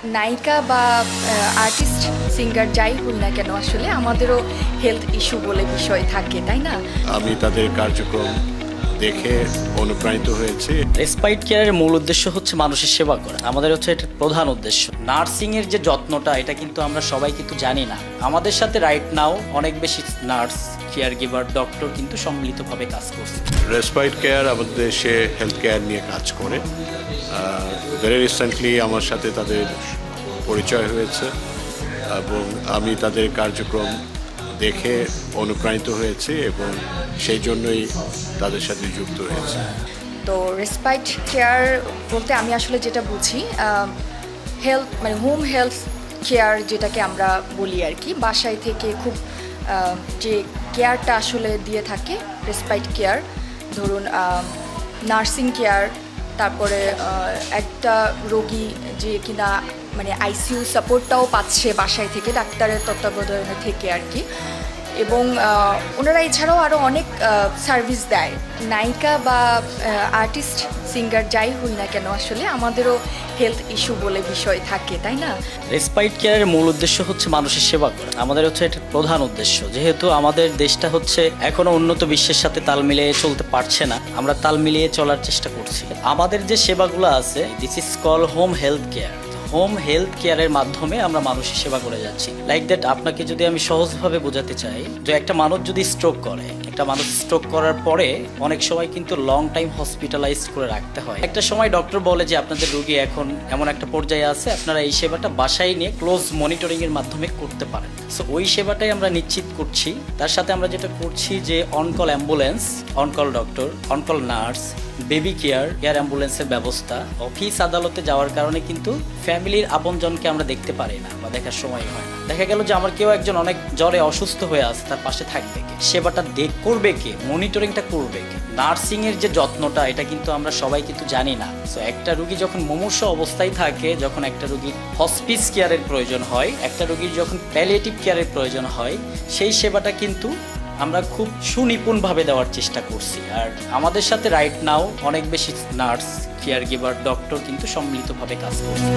নায়িকা বা artist singer যাই হই না কেন আসলে আমাদেরও হেলথ ইস্যু বলে বিষয় থাকে, তাই না? আমি তাদের কার্যক্রম দেখে অনুপ্রাণিত হয়েছি। রেসপাইট কেয়ারের মূল উদ্দেশ্য হচ্ছে মানুষের সেবা করা। আমাদের হচ্ছে এটা প্রধান উদ্দেশ্য। নার্সিং এর যে যত্নটা, এটা কিন্তু আমরা সবাই কিন্তু জানি না। আমাদের সাথে রাইট নাও অনেক বেশি নার্স, কেয়ার গিভার, ডক্টর কিন্তু সম্মিলিতভাবে কাজ করছে। রেসপাইট কেয়ার আমাদের দেশে হেলথ কেয়ার নিয়ে কাজ করে। ভেরি রিসেন্টলি আমার সাথে তাদের পরিচয় হয়েছে এবং আমি তাদের কার্যক্রম দেখে অনুপ্রাণিত হয়েছি এবং সেই জন্যই তাদের সাথে যুক্ত হয়েছে। তো রেসপাইট কেয়ার বলতে আমি আসলে যেটা বুঝি, হেলথ মানে হোম হেলথ কেয়ার যেটাকে আমরা বলি আর কি, বাসায় থেকে খুব যে কেয়ারটা আসলে দিয়ে থাকে রেসপাইট কেয়ার। ধরুন নার্সিং কেয়ার, তারপরে একটা রোগী যে কিনা মানে আইসিইউ সাপোর্টটাও পাচ্ছে বাসায় থেকে ডাক্তারের তত্ত্বাবধানে থেকে আর কি। এবং ওনারা এছাড়াও আরও অনেক সার্ভিস দেয়। নায়িকা বা আর্টিস্ট সিঙ্গার যাই হই না কেন আসলে আমাদেরও হেলথ ইস্যু বলে বিষয় থাকে, তাই না? রেসপাইট কেয়ারের মূল উদ্দেশ্য হচ্ছে মানুষের সেবা করা। আমাদের হচ্ছে এটা প্রধান উদ্দেশ্য। যেহেতু আমাদের দেশটা হচ্ছে এখনো উন্নত বিশ্বের সাথে তাল মিলিয়ে চলতে পারছে না, আমরা তাল মিলিয়ে চলার চেষ্টা করছি। আমাদের যে সেবাগুলো আছে, this is call home health care. Home health কেয়ারের মাধ্যমে আমরা মানুষের সেবা করে যাচ্ছি। লাইক দ্যাট, আপনাকে যদি আমি সহজভাবে বোঝাতে চাই, যে একটা মানুষ যদি স্ট্রোক করে, একটা মানুষ স্ট্রোক করার পরে অনেক সময় কিন্তু লং টাইম হসপিটালাইজড করে রাখতে হয়। একটা সময় ডক্টর বলে যে আপনাদের রোগী এখন এমন একটা পর্যায়ে আছে, আপনারা এই সেবাটা বাসায় নিয়ে ক্লোজ মনিটরিং এর মাধ্যমে করতে পারেন। সো ওই সেবাটাই আমরা নিশ্চিত করছি। তার সাথে আমরা যেটা করছি যে on call ambulance, on call doctor, on call nurse, baby care, air অ্যাম্বুলেন্সের ব্যবস্থা। অফিস আদালতে যাওয়ার কারণে কিন্তু ফ্যামিলির আপনজনকে আমরা দেখতে পারি না বা দেখার সময় হয় না। দেখা গেল যে আমার কেউ একজন অনেক জ্বরে অসুস্থ হয়ে আছে, তার পাশে থাকবে কে, সেবাটা করবে কে, মনিটরিংটা করবে কে। নার্সিং এর যে যত্নটা, এটা কিন্তু আমরা সবাই কিন্তু জানি না। সো একটা রোগী যখন মুমূর্ষ অবস্থায় থাকে, যখন একটা রোগীর হসপিস কেয়ারের প্রয়োজন হয়, একটা রোগীর যখন প্যালিয়েটিভ কেয়ারের প্রয়োজন হয়, সেই সেবাটা কিন্তু আমরা খুব সুনিপুণভাবে দেওয়ার চেষ্টা করছি। আর আমাদের সাথে রাইট নাও অনেক বেশি নার্স, কেয়ার গিভার, ডক্টর কিন্তু সম্মিলিতভাবে কাজ করছে।